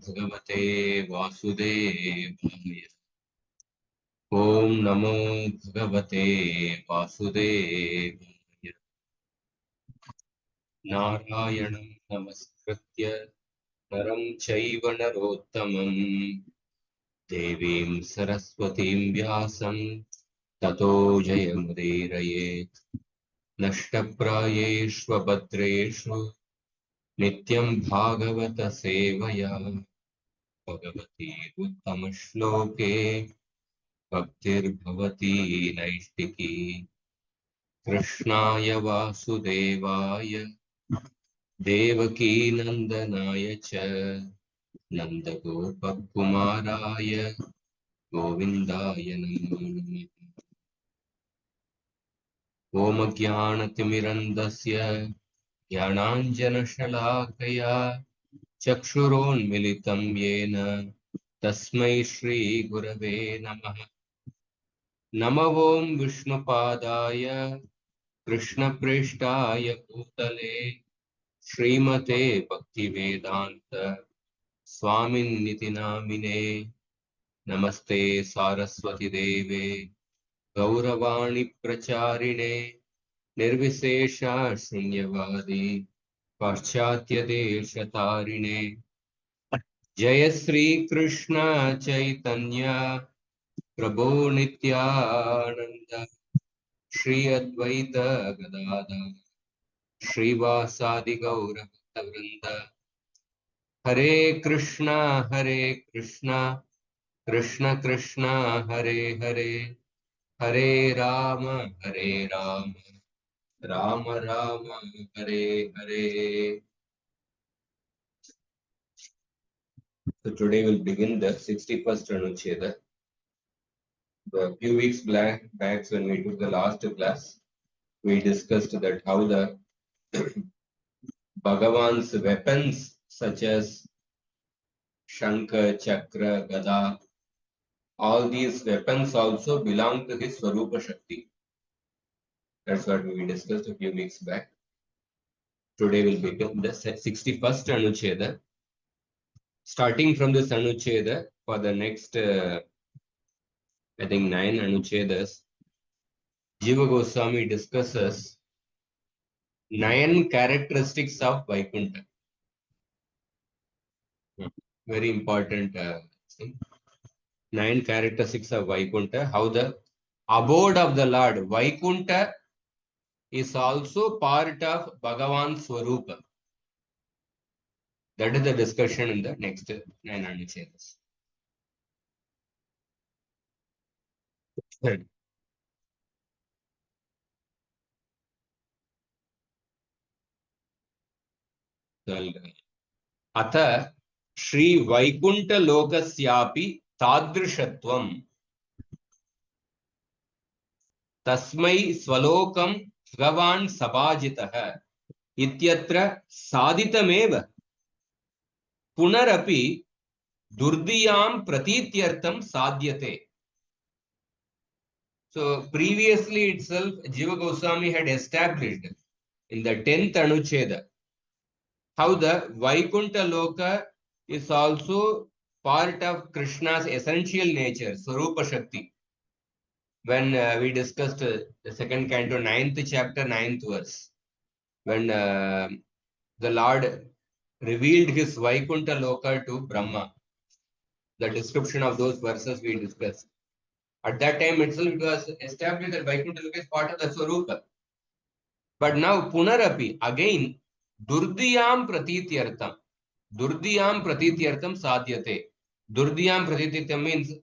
भगवते वासुदेवाय। ओम नमो भगवते वासुदेवाय। नारायणं नमस्कृत्य नरं चैव नरोत्तमं देवीं सरस्वतीं व्यासं ततो जयमुदीरयेत्। नष्टप्रायेष्वभद्रेषु नित्यं भागवत सेवया भगवती उत्तमश्लोके भक्तिर्भवती नैष्टिकी। कृष्णाय वासुदेवाय देवकी नंदनाय च नन्दगोपकुमाराय गोविन्दाय नमो नमः। ॐ ज्ञानतिमिरन्दस्य ज्ञानाञ्जनशलाकया चक्षुरोन्मिलितं येन तस्मै श्रीगुरवे नमः। नमो ॐ विष्णुपादाय कृष्णप्रेष्ठाय भूतले श्रीमते भक्तिवेदान्त स्वामिन्निति नामिने। नमस्ते सारस्वती देवे गौरवाणी प्रचारिणे निर्विशेष शून्यवादी पाश्चात्य देशतारिणे। जय श्री कृष्ण चैतन्य प्रभो नित्यानंद श्री अद्वैत गदाधर श्रीवासादि गौर भक्तवृंद। हरे Krishna Krishna Krishna Hare Hare Hare Ram Ram Ram Hare Hare. So today we'll begin the 61st anuccheda. A few weeks back when we took the last class, we discussed that how the Bhagavan's weapons such as Shankha, Chakra, Gada, all these weapons also belong to his Swarupa Shakti. That's what we discussed a few weeks back. Today will begin the 61st anuccheda. Starting from this anuccheda for the next, I think 9 anuchedas, Jiva Goswami discusses 9 characteristics of Vaikuntha. Very important thing. 9 characteristics of Vaikuntha. How the abode of the Lord Vaikuntha is also part of Bhagavan's Swarupa. That is the discussion in the next 9 anuchedas. अथ श्री वैकुंठ लोकस्यापि तादृशत्वम् तस्मै स्वलोकं भगवान् सभाजितः इत्यत्र साधितमेव पुनरपि दुर्दियां प्रतीत्यर्थं साध्यते. So previously itself Jiva Goswami had established in the 10th anucheda how the Vaikuntha Loka is also part of Krishna's essential nature, Swarupa Shakti. When we discussed the second canto, 9th chapter, 9th verse, when the Lord revealed his Vaikuntha Loka to Brahma, the description of those verses we discussed. At that time itself, it was established that Vaikuntha Loka is part of the Swarupa. But now, Punarapi, again, Durdiyam Pratityartham. Durdiyam Pratityartham Sadhyate. Durdiyam Pratityartham means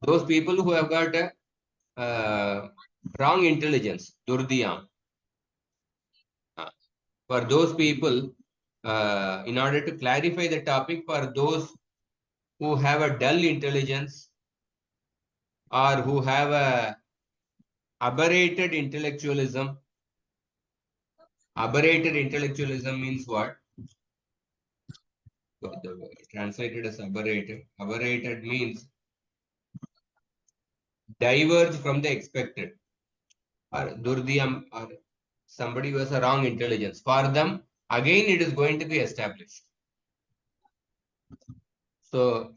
those people who have got wrong intelligence. Durdiyam. For those people, in order to clarify the topic, for those who have a dull intelligence or who have a aberrated intellectualism. Aberrated intellectualism means what? Translated as aberrated. Aberrated means diverge from the expected. Or Durdiyam, or somebody who has a wrong intelligence. For them, again it is going to be established. So,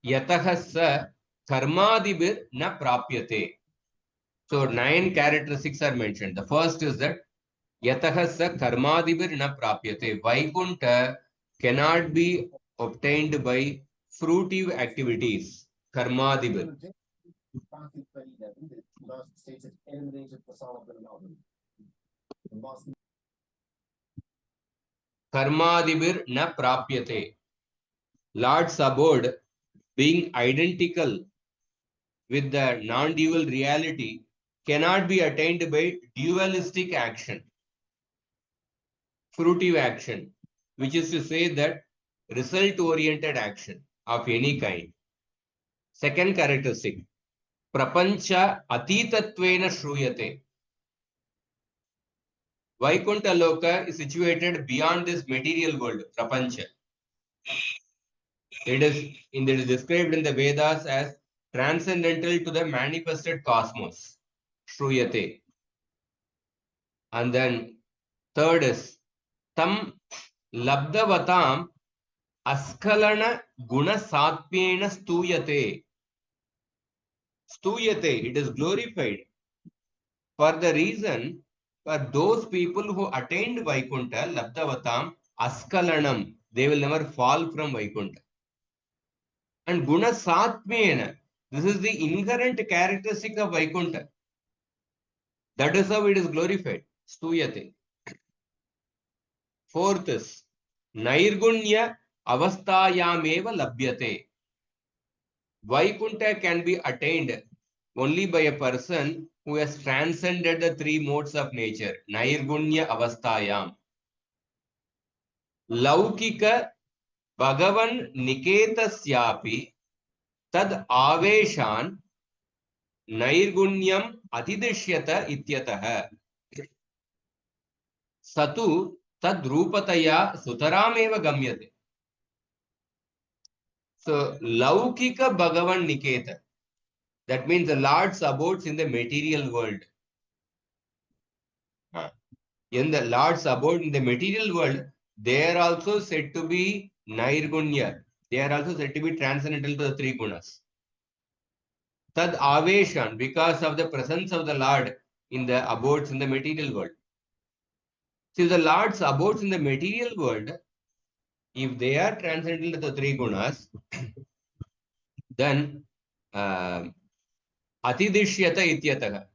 yataha sa karmadibir na prapyate. So, 9 characteristics are mentioned. The first is that yataha sa karmadibir na prapyate. Vaikuntha cannot be obtained by fruitive activities. Karmadibir. Karmadibir na prapyate. Lord's abode being identical with the non-dual reality cannot be attained by dualistic action, fruitive action, which is to say that result-oriented action of any kind. Second characteristic, prapancha atitatvena shruyate. Vaikuntha Loka is situated beyond this material world, prapancha. It is described in the Vedas as transcendental to the manifested cosmos, shruyate. And then third is tam labdavatam askalana guna satpena stuyate. Stuyate, it is glorified for the reason for those people who attained Vaikuntha, labdavatam askalanam, they will never fall from Vaikuntha. And guna satpena, this is the inherent characteristic of Vaikuntha. That is how it is glorified. Stuyate. Fourth is Nairgunya avastayameva labhyate. Vaikuntha can be attained only by a person who has transcended the three modes of nature. Nairgunya avastayam. Laukika bhagavan niketasyapi tad aveshan nairgunyam atidishyata ityatah. Satu tad rupataya sutarameva gamyate. So, Laukika Bhagavan Niketa. That means the Lord's abodes in the material world. In the Lord's abode in the material world, they are also said to be Nairgunya. They are also said to be transcendental to the three gunas. Tad Aveshan, because of the presence of the Lord in the abodes in the material world. Since the Lord's abodes in the material world, if they are transcendental to the three gunas, then Atidishyata ityataha.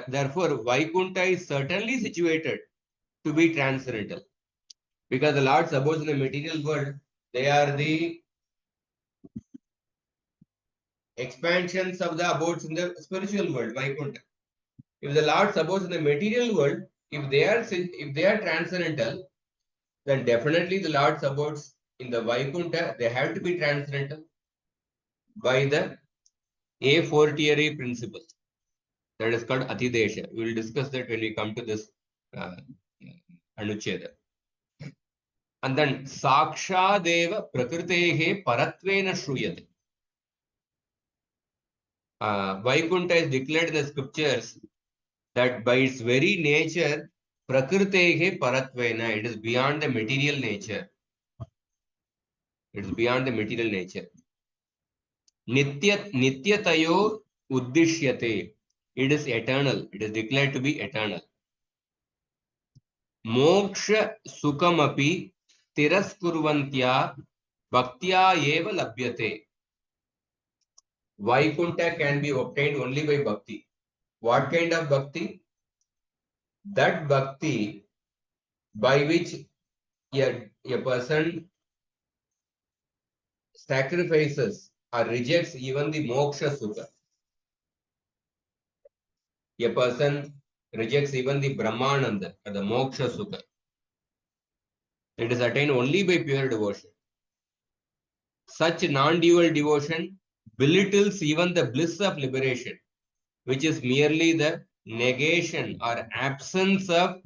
Therefore, Vaikuntha is certainly situated to be transcendental. Because the Lord's abodes in the material world, they are the expansions of the abodes in the spiritual world, Vaikuntha. If the Lord's abodes in the material world, if they are transcendental, then definitely the Lord's abodes in the Vaikuntha, they have to be transcendental by the a fortiori principle. That is called Atidesha. We will discuss that when we come to this anuccheda. And then Sakshadeva Prakritehe Paratvena Shruyate. Vaikuntha is declared in the scriptures that by its very nature, Prakritehe Paratvena, it is beyond the material nature. It is beyond the material nature. Nityatayo Uddishyate. It is eternal. It is declared to be eternal. Moksha Sukamapi Tiraskurvantya Bhaktya Eva Labhyate. Vaikuntha can be obtained only by bhakti. What kind of bhakti? That bhakti by which a person sacrifices or rejects even the moksha sukha. A person rejects even the brahmananda or the moksha sukha. It is attained only by pure devotion. Such non-dual devotion belittles even the bliss of liberation, which is merely the negation or absence of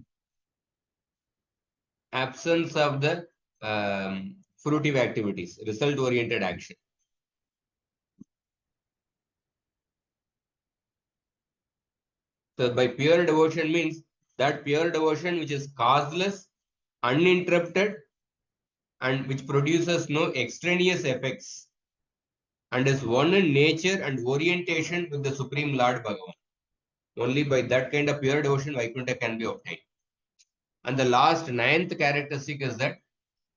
the fruitive activities, result-oriented action. So by pure devotion means that pure devotion which is causeless, uninterrupted, and which produces no extraneous effects and is one in nature and orientation with the Supreme Lord Bhagavan. Only by that kind of pure devotion Vaikuntha can be obtained. And the last ninth characteristic is that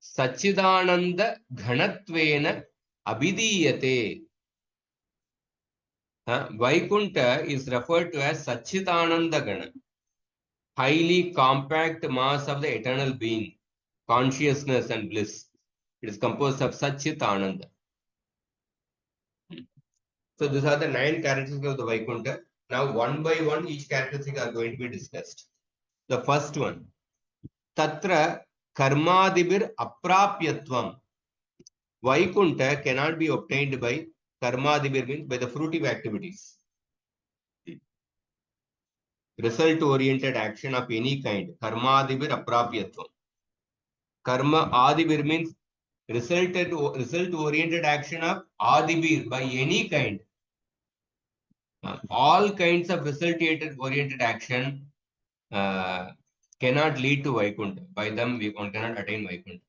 Sachidananda Ghanatvena Abhidiyate. Vaikuntha is referred to as Sachidananda Gana, highly compact mass of the eternal being, consciousness and bliss. It is composed of Satchit Ananda. So these are the 9 characteristics of the Vaikuntha. Now one by one each characteristic are going to be discussed. The first one, Tatra Karmadibir Aprapyatvam. Vaikuntha cannot be obtained by Karmadibir, means by the fruitive activities. Result oriented action of any kind. Karmadibir Aprapyatvam. Karma Adibir means result oriented action of Adibir by any kind. All kinds of result oriented action cannot lead to Vaikuntha. By them, one cannot attain Vaikuntha.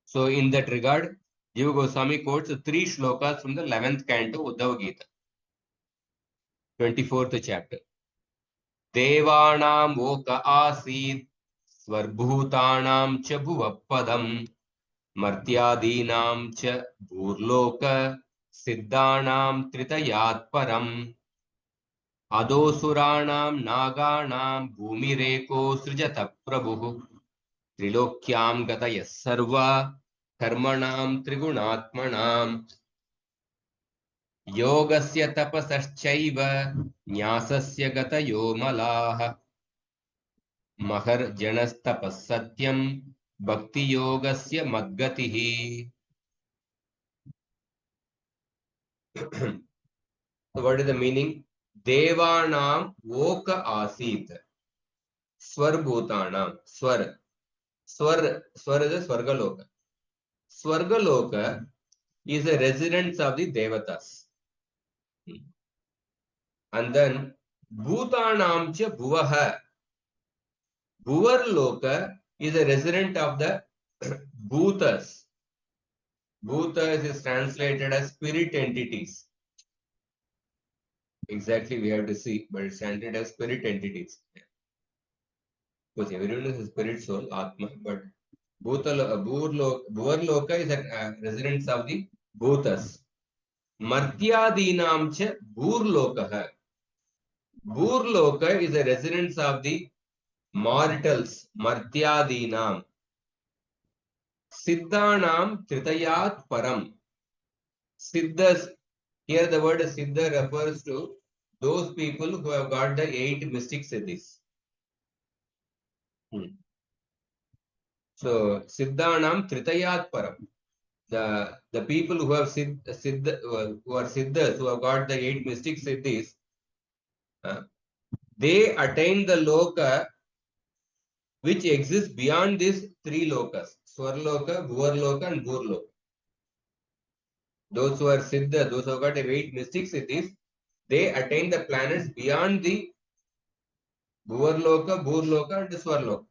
So, in that regard, Jiva Goswami quotes 3 shlokas from the 11th canto Uddhava Gita, 24th chapter. Devanam Oka Asid Svarbhutanam Cha Bhuvapadam Martyadinam Cha Bhurloka Siddhanam Tritayat Param Adosuraanam Nagaanam Bhumireko Srijata Prabhu Trilokyam Gataya Sarva Karmanam Trigunatmanam Yogasya Tapasaschaiva Nyasasya Gatayo Malaha Mahar Janastapas Satyam Bhakti Yogasya Madgatihi. So what is the meaning? Devanam Voka Asit Swarbhutanam. Swar is a Swargaloka. Swargaloka is a residence of the Devatas. And then Bhutanam cha Bhuvaha. Bhuvarloka is a resident of the Bhutas. Bhutas is translated as spirit entities. Exactly, we have to see, but it's translated as spirit entities. Because everyone is a spirit soul, Atma, but Bhuvarloka is a residence of the Bhutas. Martyadinam cha Bhurlokaha. Bhurloka is a residence of the mortals, Martyadinam. Siddhanam Tritayat Param. Siddhas, here the word Siddha refers to those people who have got the 8 mystic siddhis. So, Siddhanam Tritayat Param. The people who have who are Siddhas, who have got the 8 mystic siddhis, they attain the loka which exists beyond these 3 lokas, Swarloka, Bhuvarloka and Bhurloka. Those who are Siddha, those who have got the 8 mystic siddhis, they attain the planets beyond the Bhuvarloka, Bhurloka and the Swarloka.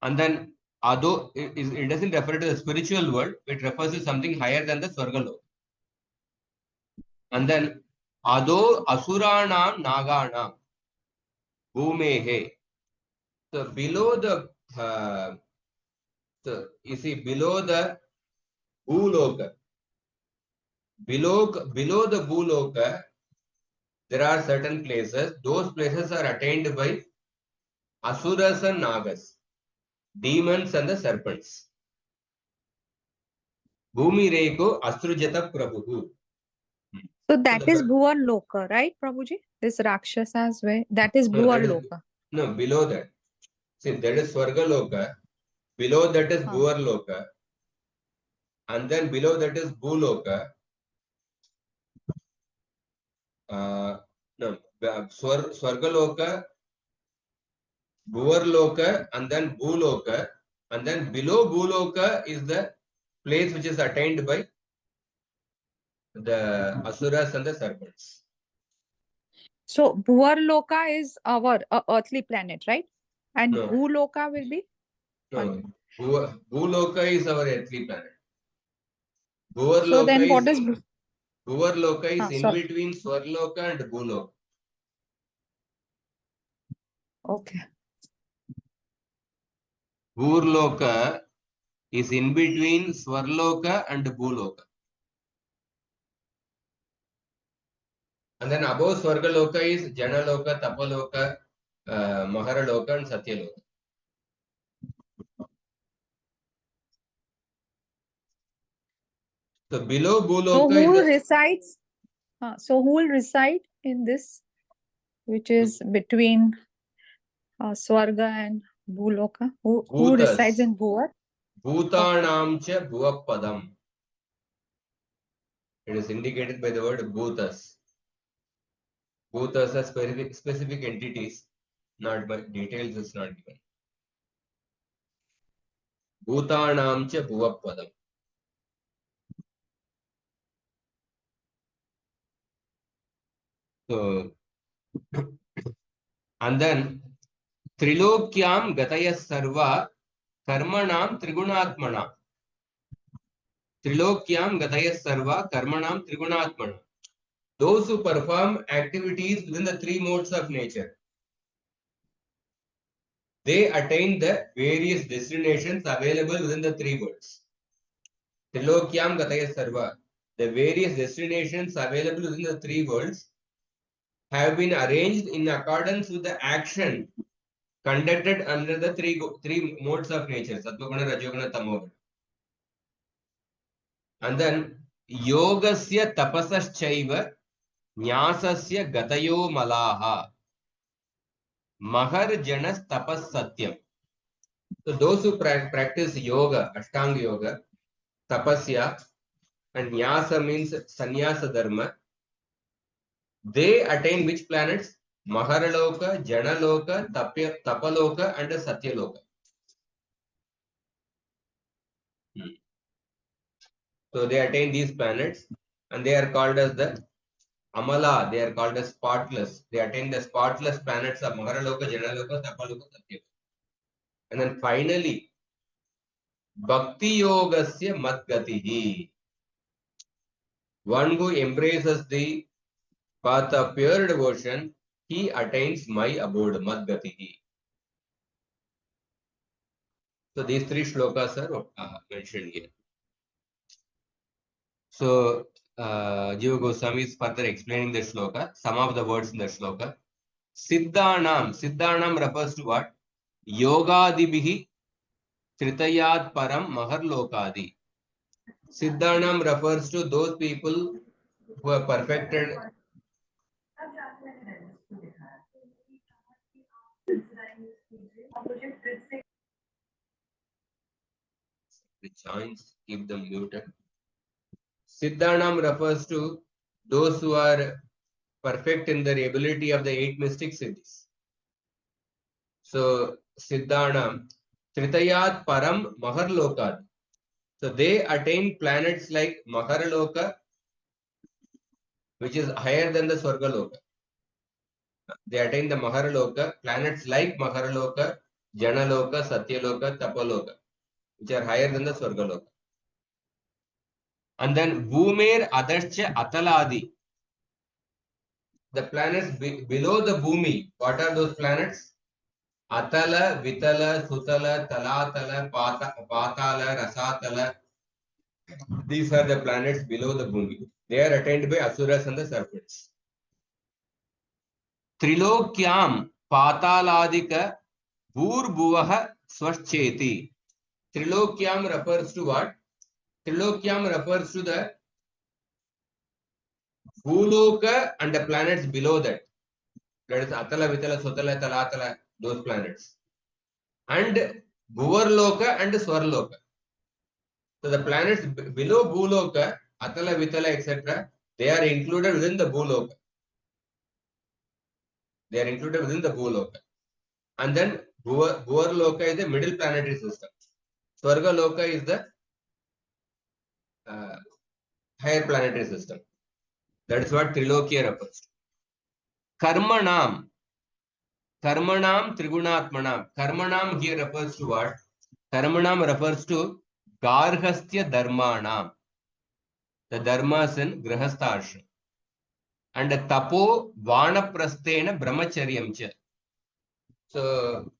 And then, although it doesn't refer to the spiritual world, it refers to something higher than the Swargaloka. And then, Ado Asuranam Naganam Bhumehe. So below the so you see below the Bhuloka, below the Bhuloka, there are certain places. Those places are attained by Asuras and Nagas, demons and the serpents. Bhumi Reko Astrujata Prabhu. So that is Bhuvar Loka, right, Prabhuji? This Rakshasas way. That is Bhuvar Loka. No, below that. See, that is Swarga Loka. Below that is Bhuvar Loka. And then below that is Bhuloka. No, Swarga Loka, Bhuvar Loka, and then Bhuloka. And then below Bhuloka is the place which is attained by the Asuras and the serpents. So Bhuvar Loka is our earthly planet, right? And No, Bhuloka will be no. one. Bhuloka is our earthly planet. So then what is Bhuvarloka is in sorry. between Swarloka and Bhuloka. Okay. Bhurloka is in between Swarloka and Bhuloka. And then above Swargaloka is Janaloka, Tapaloka, Maharaloka and Satyaloka. So below So Bhuloka who is the resides? So who will reside in this, which is between Swarga and Bhuloka? Who resides Bhutas. in Bhuvar? Okay. Bhutanam cha Bhuvapadam. It is indicated by the word Bhutas. Bhutas are specific entities, not by details is not given. Bhutanam cha Bhuvapadam. So, and then Trilokyam Gataya Sarva Karmanam Trigunatmana. Trilokyam Gataya Sarva Karmanam Trigunatmana. Those who perform activities within the three modes of nature, they attain the various destinations available within the three worlds. Trilokyam Gataya Sarva. The various destinations available within the three worlds have been arranged in accordance with the action conducted under the three modes of nature, Sattva-guna, Rajoguna, Tamoguna. And then Yogasya Tapasaschaiva Nyasasya Gatayo Malaha Mahar Janas Tapas Satyam. So those who practice yoga, Ashtanga yoga, tapasya, and nyasa means sannyasa dharma, they attain which planets? Maharaloka, Janaloka, Tapaloka, and Satyaloka. So they attain these planets and they are called as the Amala, they are called as spotless. They attain the spotless planets of Maharaloka, Janaloka, Tapaloka, Satyaloka. And then finally, Bhakti Yogasya Madgatihi. One who embraces the path of pure devotion, he attains my abode, Madgatihi. So these three shlokas are mentioned here. So Jiva Goswami is further explaining the shloka, some of the words in the shloka. Siddhanam refers to what? Yogadibhihi Tritayat Param Maharlokadi. Siddhanam refers to those people who have perfected. The joints, keep them muted. Siddhanam refers to those who are perfect in their ability of the 8 mystic siddhis. So Siddhanam, Tritayat Param Maharlokad. So they attain planets like Maharaloka, which is higher than the Swargaloka. They attain the Maharaloka, planets like Maharaloka, Janaloka, Satyaloka, Tapaloka, which are higher than the Swargaloka. And then Bhumer Adarcha Ataladi. The planets below the Bhumi. What are those planets? Atala, Vitala, Sutala, Talatala, Patala, Rasatala. These are the planets below the Bhumi. They are attained by Asuras and the serpents. Trilokyam Pataladika Bhurbuvaha Swacheti. Trilokyam refers to what? Trilokyam refers to the Bhuloka and the planets below that. That is Atala, Vitala, Sutala, Talatala, those planets. And Bhuvarloka and Swarloka. So the planets below Bhuloka, Atala, Vitala, etc., they are included within the Bhuloka. They are included within the Bhuloka. And then Bhuvarloka is the middle planetary system. Swargaloka is the higher planetary system. That is what Trilokya refers to. Karmanam. Karmanam Trigunatmanam. Karmanam here refers to what? Karmanam refers to Garhastya Dharmanam. The dharmas in Grihastha ashram. And Tapo Vanaprasthena Brahmacharyam cha. So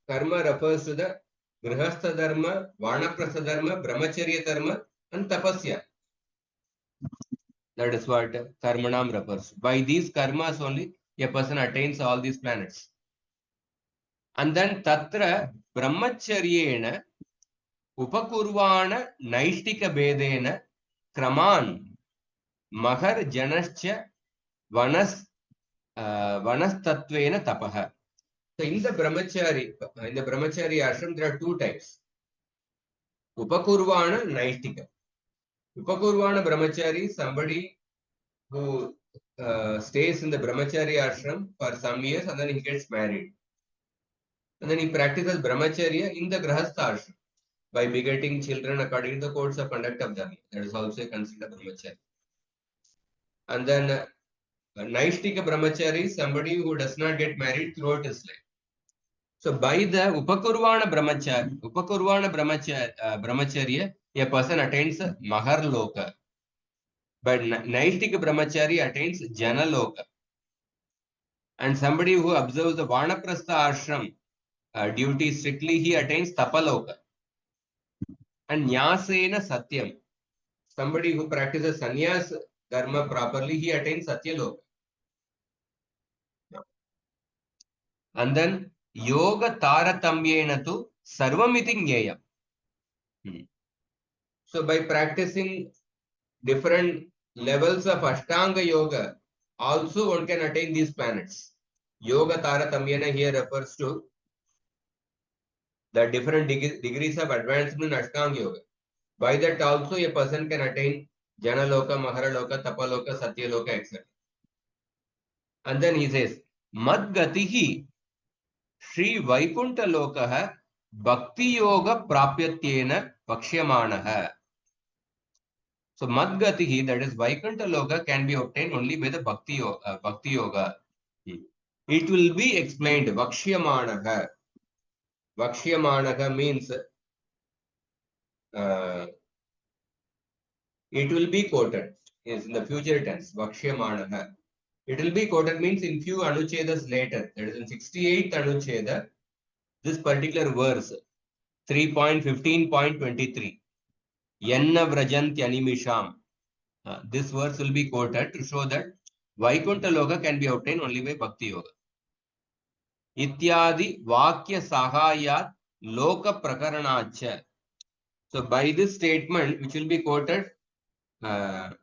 karma refers to the Grihastha Dharma, Vanaprastha Dharma, Brahmacharya Dharma, and Tapasya. That is what Karmanam refers. By these karmas only, a person attains all these planets. And then Tatra Brahmacharyena Upakurvana Naishtika Bedena Kraman Mahar Janascha Vanas Vanastatvena Tapaha. So in the Brahmachari ashram, there are two types. Upakurvana, Naishtika. Upakurvana Brahmachari, somebody who stays in the Brahmachari ashram for some years and then he gets married. And then he practices Brahmacharya in the Grihastha ashram by begetting children according to the codes of conduct of Dharma. That is also considered Brahmachari. And then Naishtika Brahmachari is somebody who does not get married throughout his life. So by the Upakurvana Brahmacharya, a person attains Mahar Loka. But Naishtika Brahmachari attains Jana Loka. And somebody who observes the Vanaprastha ashram duty strictly, he attains Tapaloka. And Nyasena Satyam. Somebody who practices Sannyas Dharma properly, he attains Satyaloka. And then Yoga Taratamyena tu Sarvamiti Nyayam. So by practicing different levels of Ashtanga Yoga, also one can attain these planets. Yoga Taratamyena here refers to the different degrees of advancement in Ashtanga Yoga. By that also a person can attain Janaloka, Maharaloka, Tapaloka, Satyaloka, etc. And then he says, Madgatihi Shri Vaikunta Lokaha Bhakti Yoga Prapyatyena Vakshyamanaha. So Madgatihi, that is Vaikunta Loka, can be obtained only by the Bhakti Yoga. It will be explained. Vakshyamanaha. Vakshyamanaha means it will be quoted. Is in the future tense. Vakshyamanaha. It will be quoted means in few anuchedas later. That is in 68th anucheda. This particular verse, 3.15.23. Yanna Vrajantyanimisham. This verse will be quoted to show that Vaikunta Loka can be obtained only by Bhakti Yoga. Ityadi Vakya Sahayat Loka Prakaranacha. So by this statement, which will be quoted, in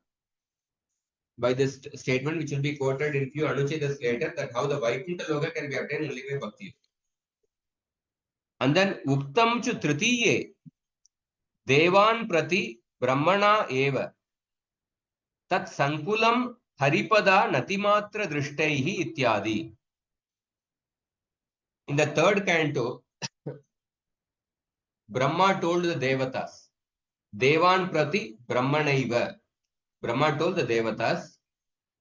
few anuchedas later, that how the Vaikunta Loka can be obtained only by Bhakti Yoga. And then Uktam Chu Tritiye Devan Prati Brahmana Eva Tat Sankulam Haripada Natimatra Drishtaihi Ityadi. In the third canto, Brahma told the Devatas, Devan Prati Brahmanaiva. Brahma told the Devatas,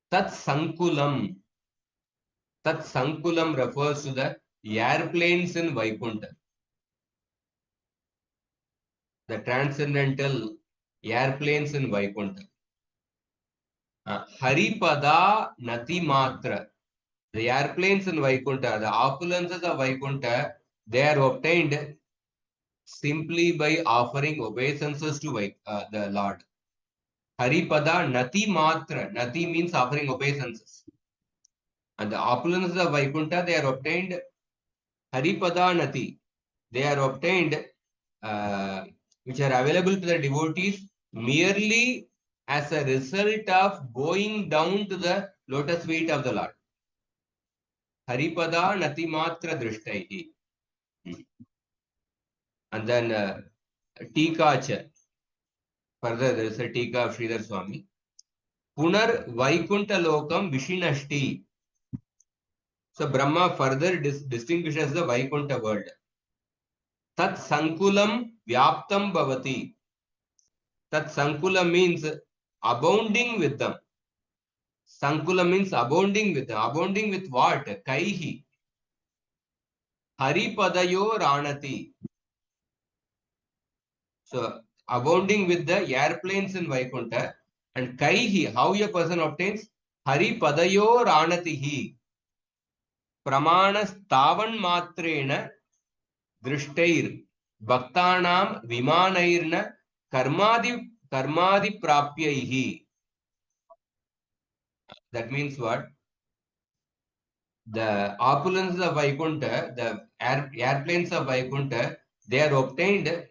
Tat Sankulam. Tat Sankulam refers to the airplanes in Vaikunta. The transcendental airplanes in Vaikunta. Haripada Natimatra. The airplanes in Vaikunta, the opulences of Vaikunta, they are obtained simply by offering obeisances to the Lord. Haripada Nati Matra. Nati means offering obeisances. And the opulences of Vaikunta, they are obtained Haripada Nati. They are obtained, which are available to the devotees merely as a result of going down to the lotus feet of the Lord. Haripada Nati Matra Drishtaihi. And then Tikacha. Further, there is a Tika of Sridhar Swami. Punar Vaikunta Lokam Vishinashti. So Brahma further distinguishes the Vaikunta world. Tat Sankulam Vyaptam Bhavati. Tat Sankula means abounding with them. Sankula means abounding with them. Abounding with what? Kaihi. Haripadayo Ranati. So, abounding with the airplanes in Vaikuntha. And Kaihi, how a person obtains? Haripadayo Ranatihi. Pramana Stavan Matrena Drishtair. Bhaktanam Vimanairna Karmadi Prapyaihi. That means what? The opulence of Vaikuntha, the airplanes of Vaikuntha, they are obtained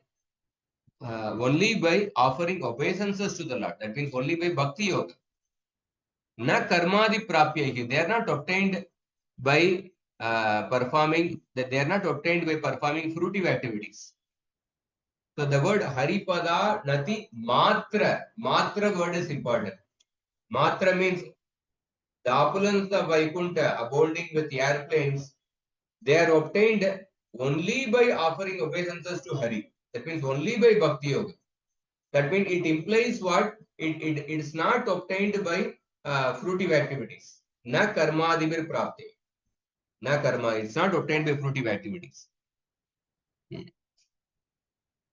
only by offering obeisances to the Lord. That means only by bhakti yoga. Na karmadi prapyahi. They are not obtained by performing, that they are not obtained by performing fruitive activities. So the word Haripada Nati Matra. Matra word is important. Matra means the opulence of Vaikuntha abounding with airplanes. They are obtained only by offering obeisances to Hari. That means only by bhakti yoga. That means it implies what? It's not obtained by fruitive activities. Na karma adivir prapte. Na karma. It's not obtained by fruitive activities.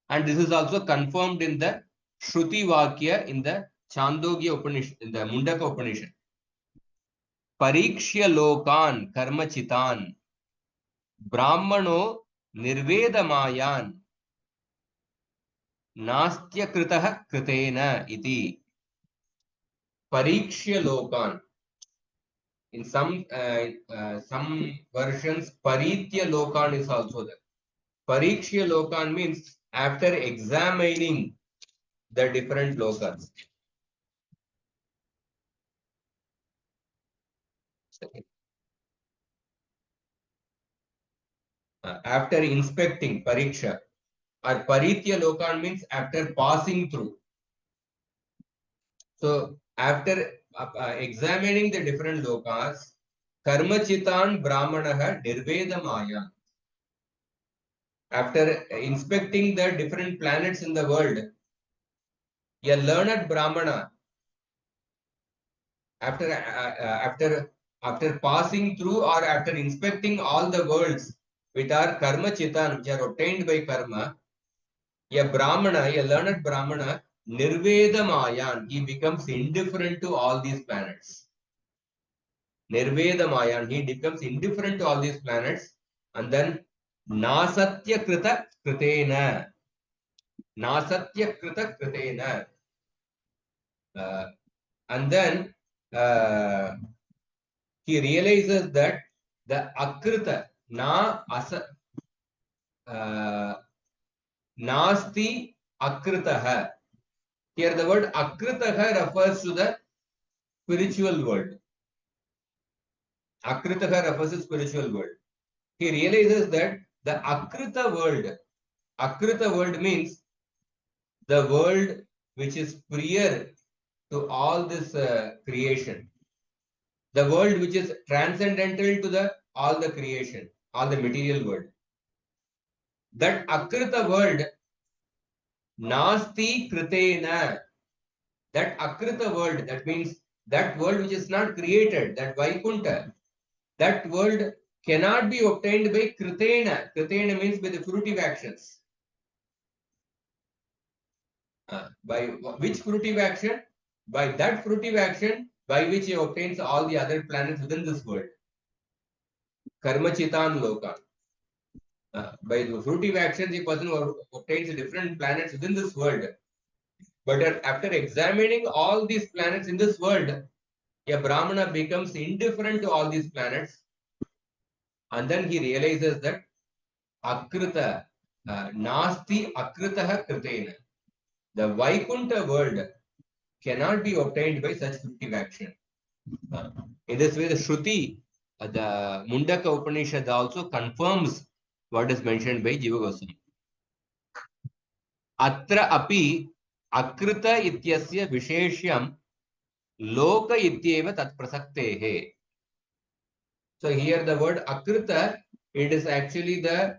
And this is also confirmed in the Shruti Vakya in the Chandogya Upanishad, in the Mundaka Upanishad. Parikshya lokan karma chitan brahmano nirvedamayan nastya kritah kritena iti. Parikshya lokan. In some versions, paritya lokan is also there. Parikshya lokan means after examining the different lokans. After inspecting pariksha, or paritya lokan means after passing through. So after examining the different lokas, karmachitan brahmanaha nirvedamaya. After inspecting the different planets in the world, a learned brahmana, after passing through or after inspecting all the worlds which are karma chitan, which are obtained by karma, a brahmana, a learned brahmana, nirvedamayan, he becomes indifferent to all these planets. Nirvedamayan, he becomes indifferent to all these planets, and then nasatya krita kritena. Nasatya krita kritena. And then he realizes that the akrita, nasti akritaha. Here the word akritaha refers to the spiritual world. Akritaha refers to spiritual world. He realizes that the akrita world means the world which is prior to all this creation. The world which is transcendental to all the creation, all the material world. That akrita world, nasti kritena, that akrita world, that means that world which is not created, that Vaikuntha, that world cannot be obtained by kritena. Kritena means by the fruitive actions. By which fruitive action? By that fruitive action by which he obtains all the other planets within this world. Karma chitan loka. By the fruitive actions, a person obtains different planets within this world. But after examining all these planets in this world, a Brahmana becomes indifferent to all these planets. And then he realizes that akrita, nasti akritaha kritena. The Vaikuntha world cannot be obtained by such fruitive action. In this way, the Shruti, the Mundaka Upanishad also confirms what is mentioned by Jiva Goswami. Atra api akrita ityasya visheshyam loka ityeva tat prasaktehe. So here the word akrita, it is actually the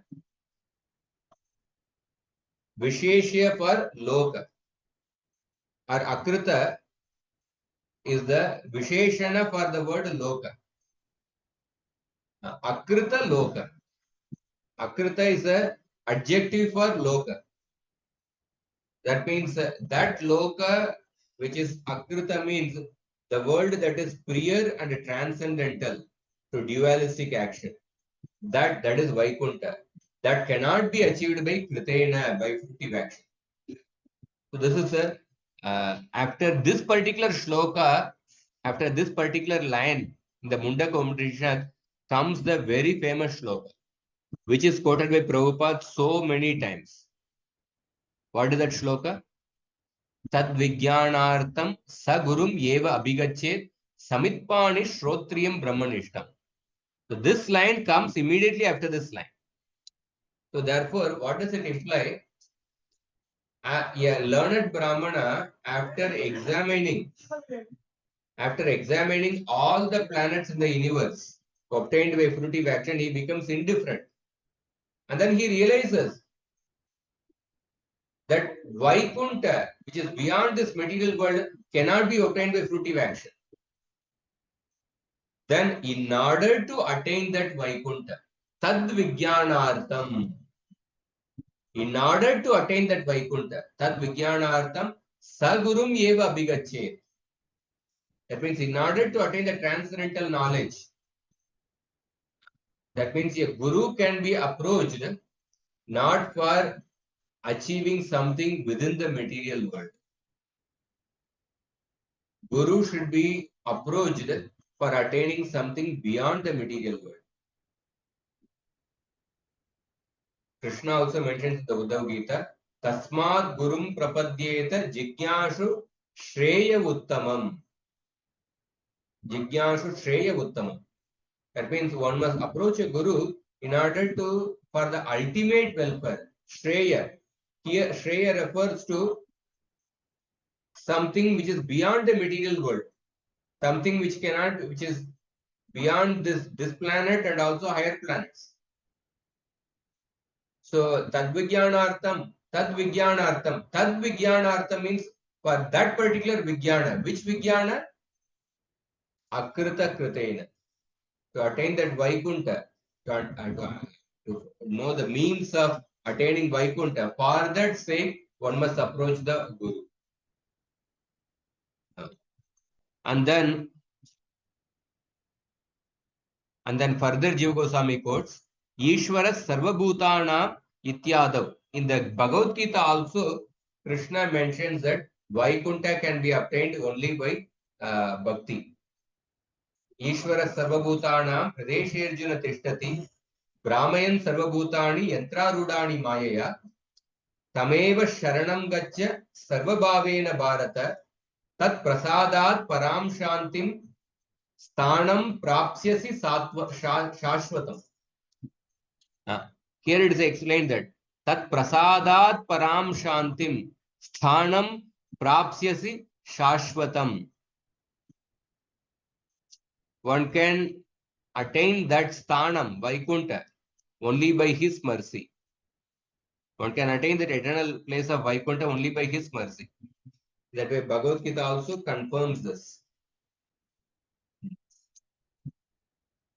visheshya for loka. Or akrita is the visheshana for the word loka. Akrita loka. Akrita is a adjective for loka. That means that loka, which is akrita, means the world that is prior and transcendental to dualistic action. That is Vaikuntha. That cannot be achieved by Kritena, by fruitive action. So this is a after this particular shloka, after this particular line in the Mundaka Upanishad comes the very famous shloka, which is quoted by Prabhupada so many times. What is that shloka? Tad Vijnanartham Sagurum Yeva Abhigachet Samitpani Shrotriyam Brahmanishtam. So this line comes immediately after this line. So therefore, what does it imply? A learned Brahmana, after examining all the planets in the universe obtained by fruitive action, he becomes indifferent. And then he realizes that Vaikuntha, which is beyond this material world, cannot be obtained by fruitive action. Then, in order to attain that Vaikuntha, Tad Vijnanartham, in order to attain that Vaikuntha, Tad Vijnanartham, Sagurum Eva Abhigachet. That means, in order to attain the transcendental knowledge, that means a guru can be approached not for achieving something within the material world. Guru should be approached for attaining something beyond the material world. Krishna also mentions in the Uddhav Gita, Tasmat Gurum Prapadyeta Jigyashu Shreya Uttamam. Jigyashu Shreya Uttamam. That means one must approach a guru in order to, for the ultimate welfare. Shreya. Here, Shreya refers to something which is beyond the material world. Something which is beyond this planet and also higher planets. So, Tadvijnanartham means for that particular Vijnana. Which Vijnana? Akrita Kritena. To attain that Vaikuntha, to know the means of attaining Vaikuntha, for that sake, one must approach the Guru. And then further Jiva Goswami quotes, Ishvara Sarvabhutana Ityadav. In the Bhagavad Gita also, Krishna mentions that Vaikuntha can be obtained only by bhakti. Ishvara Sarvabhutana Pradesherjuna Tishtati Brahmayan Sarvabhutani Yantrarudani Mayaya Tameva Sharanam Gaccha Sarvabhavena Bharata Tat Prasadat Param Shantim Sthanam Prapsyasi Shashvatam. Here it is explained that Tat Prasadat Param Shantim Sthanam Prapsyasi Shashvatam. One can attain that Sthanam, Vaikuntha, only by his mercy. One can attain that eternal place of Vaikuntha only by his mercy. That way, Bhagavad Gita also confirms this.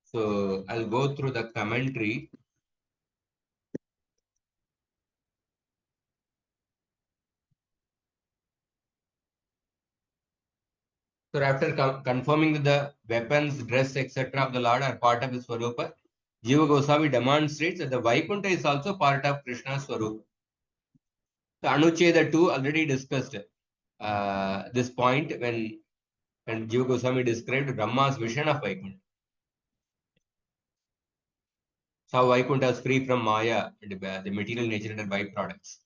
So, I'll go through the commentary. So, after confirming that the weapons, dress, etc. of the Lord are part of his Swarupa, Jiva Goswami demonstrates that the Vaikuntha is also part of Krishna's Swarupa. So, Anuccheda 2 already discussed this point when Jiva Goswami described Brahma's vision of Vaikuntha. So, Vaikuntha is free from Maya, the material nature and byproducts.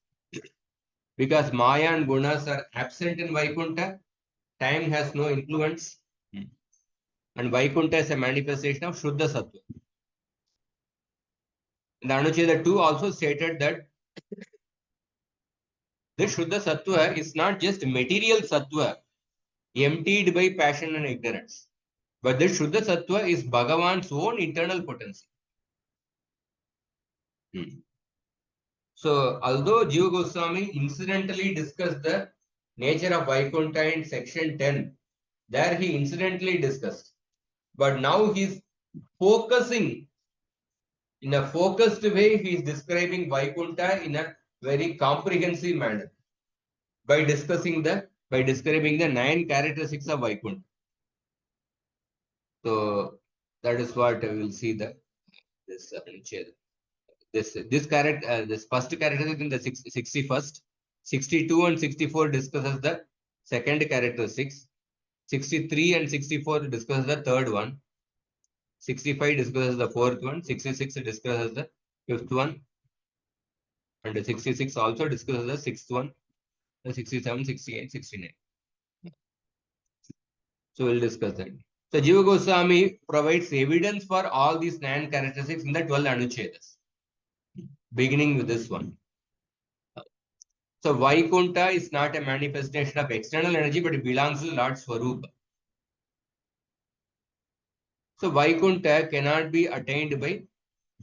Because Maya and Gunas are absent in Vaikuntha, time has no influence. And Vaikuntha is a manifestation of Shuddha Sattva. The Anuccheda 2 also stated that this Shuddha Sattva is not just material Sattva, emptied by passion and ignorance. But this Shuddha Sattva is Bhagavan's own internal potency. So, although Jiva Goswami incidentally discussed the nature of Vaikuntha in section 10, there he incidentally discussed. But now he's focusing In a focused way, he is describing Vaikuntha in a very comprehensive manner by describing the 9 characteristics of Vaikuntha. So that is what we will see this Anuccheda. This character, this first characteristic in the 61st, 62 and 64 discusses the second characteristics. 63 and 64 discusses the third one. 65 discusses the fourth one. 66 discusses the fifth one. And 66 also discusses the sixth one. The 67, 68, 69. So we'll discuss that. So Jiva Goswami provides evidence for all these 9 characteristics in the 12 Anuchedas, beginning with this one. So Vaikuntha is not a manifestation of external energy, but it belongs to Lord Swarupa. So Vaikuntha cannot be attained by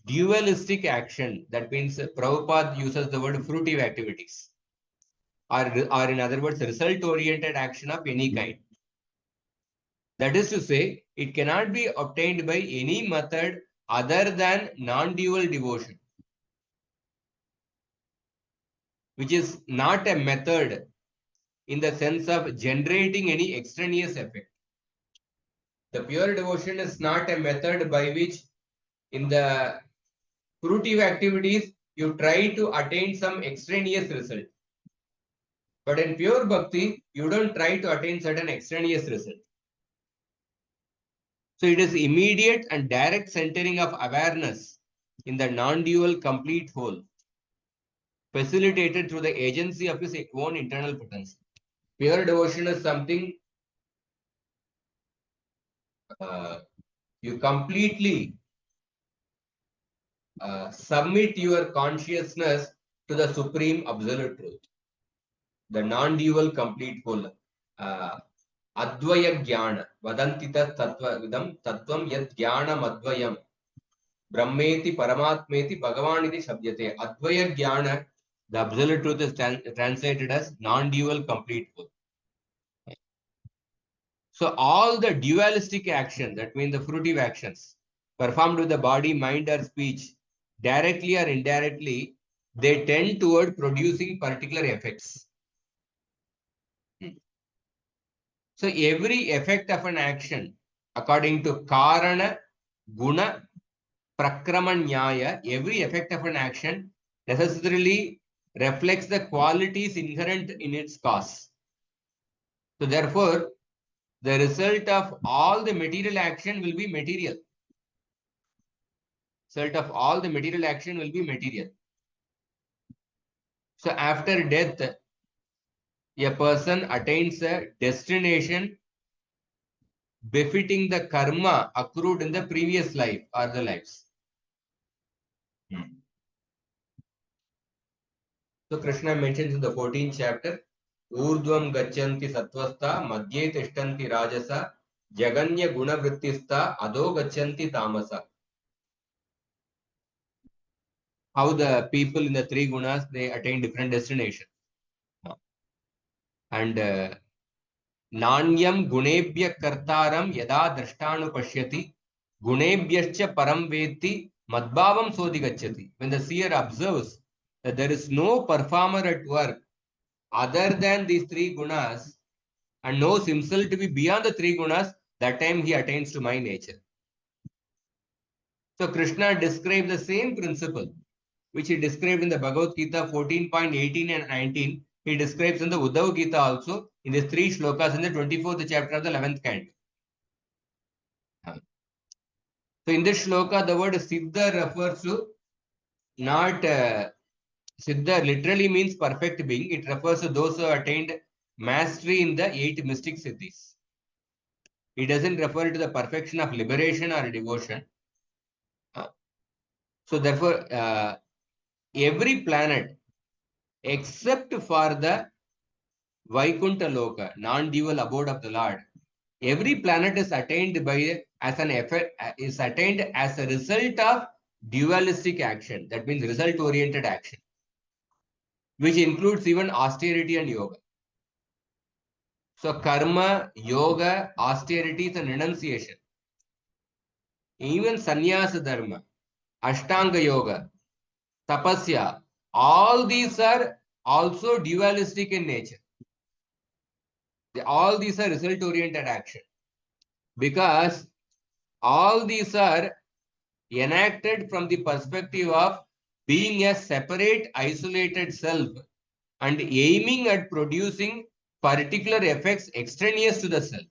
dualistic action. That means Prabhupada uses the word fruitive activities, or in other words, result-oriented action of any kind. That is to say, it cannot be obtained by any method other than non-dual devotion, which is not a method in the sense of generating any extraneous effect. The pure devotion is not a method by which in the fruitive activities you try to attain some extraneous result. But in pure bhakti, you don't try to attain certain extraneous result. So it is immediate and direct centering of awareness in the non-dual complete whole, facilitated through the agency of his own internal potential. Pure devotion is something you completely submit your consciousness to the supreme absolute truth, the non-dual complete whole. Advaya jnana, vadantita tattva vidam tattvam yad jnanam advayam, brahmeti paramatmeti bhagavaniti shabdyate. Advaya jnana, the absolute truth is translated as non-dual complete whole. So all the dualistic action, that means the fruitive actions, performed with the body, mind, or speech, directly or indirectly, they tend toward producing particular effects. So every effect of an action, according to Karana, Guna, Prakramanyaya, every effect of an action necessarily reflects the qualities inherent in its cause. So therefore, the result of all the material action will be material. Result of all the material action will be material. So after death, a person attains a destination befitting the karma accrued in the previous life or the lives. So Krishna mentions in the 14th chapter, Urdhvam gachanti sattvastha, madhye tishtanti rajasa, jaganya gunavrittistha, adho gachanti tamasa. How the people in the 3 gunas, they attain different destinations. And Nanyam gunebhya kartaram yada drashtanu pashyati, gunebhyascha param veti, madbhavam sodhi gacchati. When the seer observes that there is no performer at work other than these 3 gunas and knows himself to be beyond the 3 gunas, that time he attains to my nature. So Krishna describes the same principle which he described in the Bhagavad Gita 14.18 and 19. He describes in the Uddhava Gita also in these 3 shlokas in the 24th chapter of the 11th canto. So in this shloka, the word Siddha refers to not Siddha literally means perfect being. It refers to those who attained mastery in the 8 mystic siddhis. It doesn't refer to the perfection of liberation or devotion. So therefore, every planet except for the Vaikuntha Loka, non-dual abode of the Lord, every planet is attained by as an effect, is attained as a result of dualistic action. That means result-oriented action, which includes even austerity and yoga. So karma, yoga, austerities and renunciation, even sannyasa dharma, Ashtanga Yoga, Tapasya, all these are also dualistic in nature. All these are result-oriented action because all these are enacted from the perspective of being a separate, isolated self and aiming at producing particular effects extraneous to the self.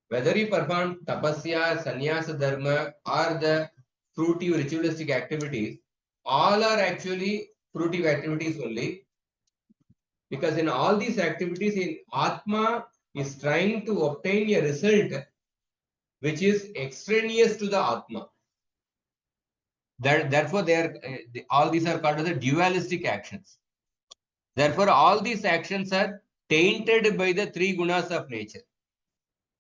Whether you perform tapasya, sannyasa dharma, or the fruitive ritualistic activities, all are actually fruitive activities only. Because in all these activities, in Atma is trying to obtain a result which is extraneous to the Atma. Therefore, all these are called as the dualistic actions. Therefore, all these actions are tainted by the three gunas of nature.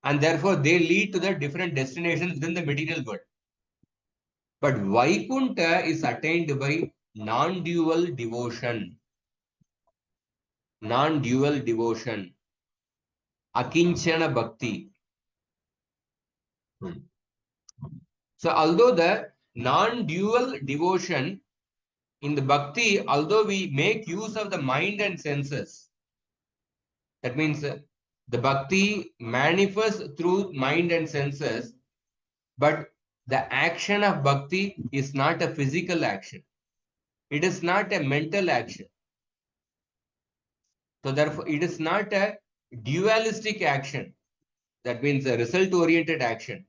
And therefore, they lead to the different destinations within the material world. But Vaikuntha is attained by non-dual devotion. Non-dual devotion. Akinchana bhakti. So, although the non-dual devotion in the bhakti, although we make use of the mind and senses, that means the bhakti manifests through mind and senses, but the action of bhakti is not a physical action. It is not a mental action. So therefore, it is not a dualistic action. That means a result-oriented action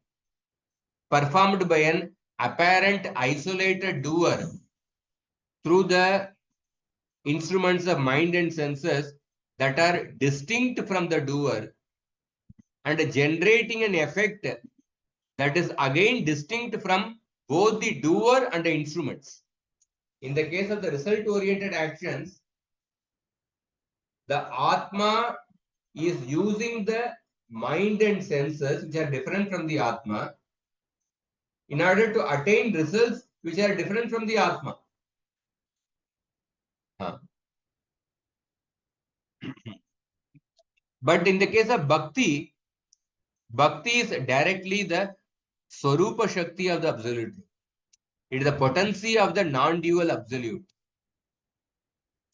performed by an apparent isolated doer through the instruments of mind and senses that are distinct from the doer and generating an effect that is again distinct from both the doer and the instruments. In the case of the result-oriented actions, the Atma is using the mind and senses which are different from the Atma in order to attain results which are different from the Atma. But in the case of Bhakti, Bhakti is directly the Swarupa Shakti of the Absolute. It is the potency of the non-dual Absolute.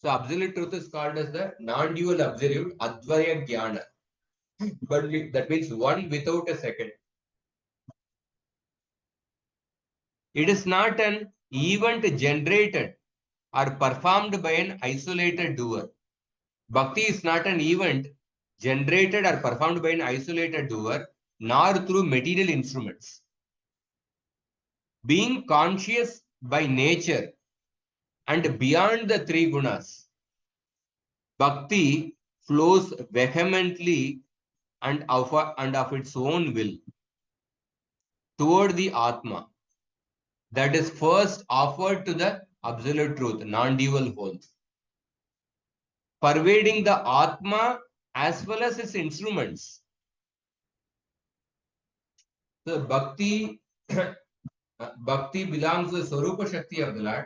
So Absolute Truth is called as the non-dual Absolute, Advaya Jnana. But that means one without a second. It is not an event generated or performed by an isolated doer. Bhakti is not an event generated or performed by an isolated doer, nor through material instruments. Being conscious by nature and beyond the three gunas, bhakti flows vehemently and of its own will toward the Atma that is first offered to the absolute truth, non-dual wholes, pervading the Atma as well as its instruments. So bhakti, bhakti belongs to the Swarupa Shakti of the Lord.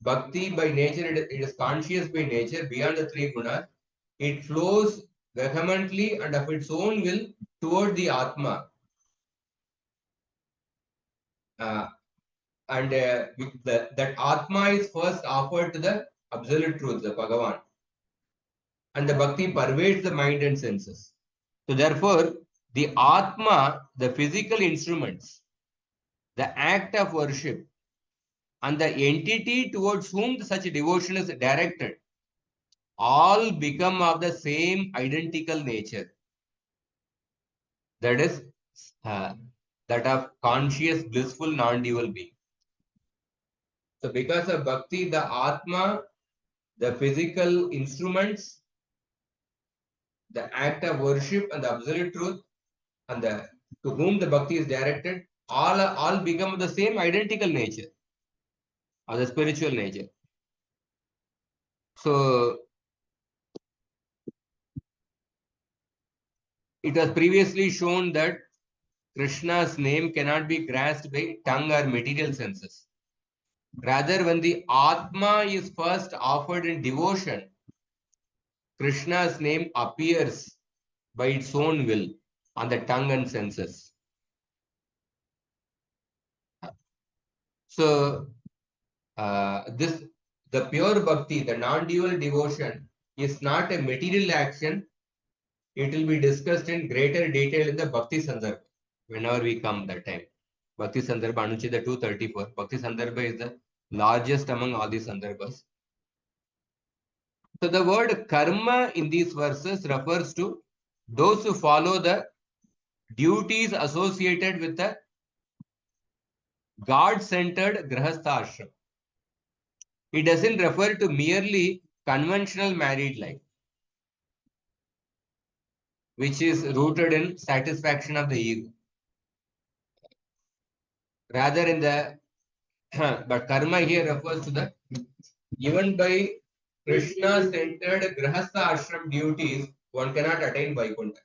Bhakti by nature, it is conscious by nature, beyond the three gunas. It flows vehemently and of its own will toward the Atma. That Atma is first offered to the absolute truth, the Bhagavan. And the Bhakti pervades the mind and senses. So therefore, the Atma, the physical instruments, the act of worship, and the entity towards whom such devotion is directed, all become of the same identical nature. That is that of conscious, blissful, non-dual being. So because of bhakti, the Atma, the physical instruments, the act of worship and the absolute truth, and to whom the bhakti is directed, all become of the same identical nature, of the spiritual nature. So it was previously shown that Krishna's name cannot be grasped by tongue or material senses. Rather, when the Atma is first offered in devotion, Krishna's name appears by its own will on the tongue and senses. So the pure bhakti, the non-dual devotion, is not a material action. It will be discussed in greater detail in the Bhakti Sandarbha whenever we come that time. Bhakti Sandarbha Anuccheda 234. Bhakti Sandarbha is the largest among all these Sandarbhas. So the word karma in these verses refers to those who follow the duties associated with the God-centered grahastha ashram. It doesn't refer to merely conventional married life, which is rooted in satisfaction of the ego. Rather in the but karma here refers to the given by Krishna-centered grahastha ashram duties, one cannot attain Vaikuntha.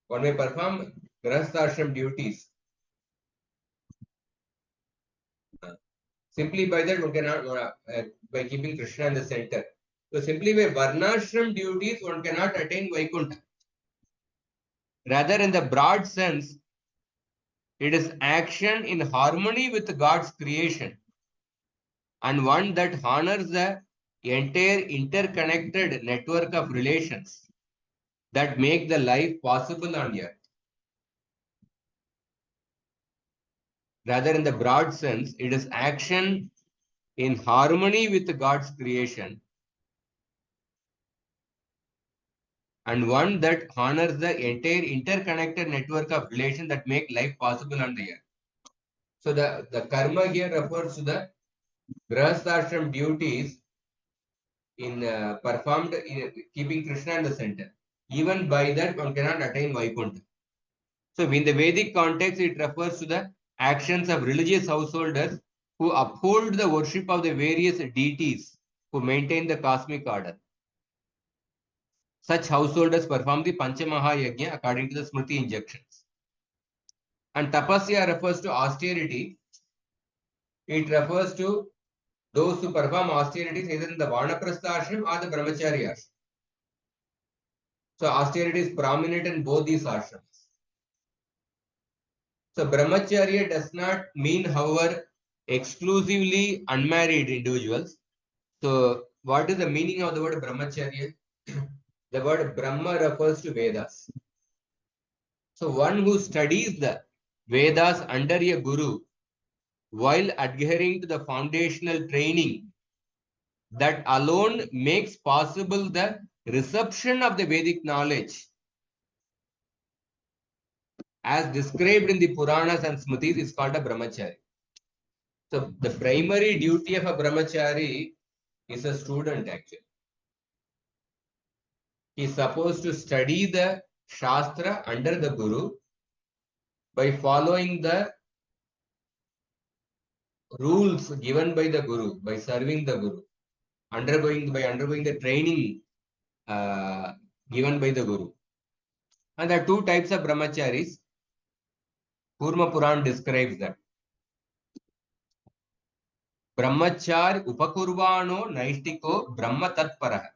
One may perform grahastha ashram duties. Simply by that, one cannot, by keeping Krishna in the center. So simply by varnashram duties, one cannot attain Vaikuntha. Rather, in the broad sense, it is action in harmony with God's creation and one that honors the entire interconnected network of relations that make the life possible on earth. Rather, in the broad sense, it is action in harmony with God's creation and one that honors the entire interconnected network of relations that make life possible on the earth. So the karma here refers to the grahasthashram duties in performed in keeping Krishna in the center. Even by that, one cannot attain Vaikuntha. So in the Vedic context, it refers to the actions of religious householders who uphold the worship of the various deities who maintain the cosmic order. Such householders perform the Panchamaha Yajna according to the Smriti injunctions. And tapasya refers to austerity. It refers to those who perform austerities either in the Vanaprastha ashram or the Brahmachari ashram. So austerity is prominent in both these ashrams. So Brahmacharya does not mean, however, exclusively unmarried individuals. So what is the meaning of the word Brahmacharya? The word Brahma refers to Vedas. So one who studies the Vedas under a guru while adhering to the foundational training that alone makes possible the reception of the Vedic knowledge as described in the Puranas and Smritis is called a Brahmachari. So the primary duty of a Brahmachari is a student actually. He is supposed to study the Shastra under the Guru by following the rules given by the Guru, by serving the Guru, undergoing the training given by the Guru. And there are two types of brahmacharis. Kurma Puran describes that. Brahmachar upakurvano naistiko brahma tatparah.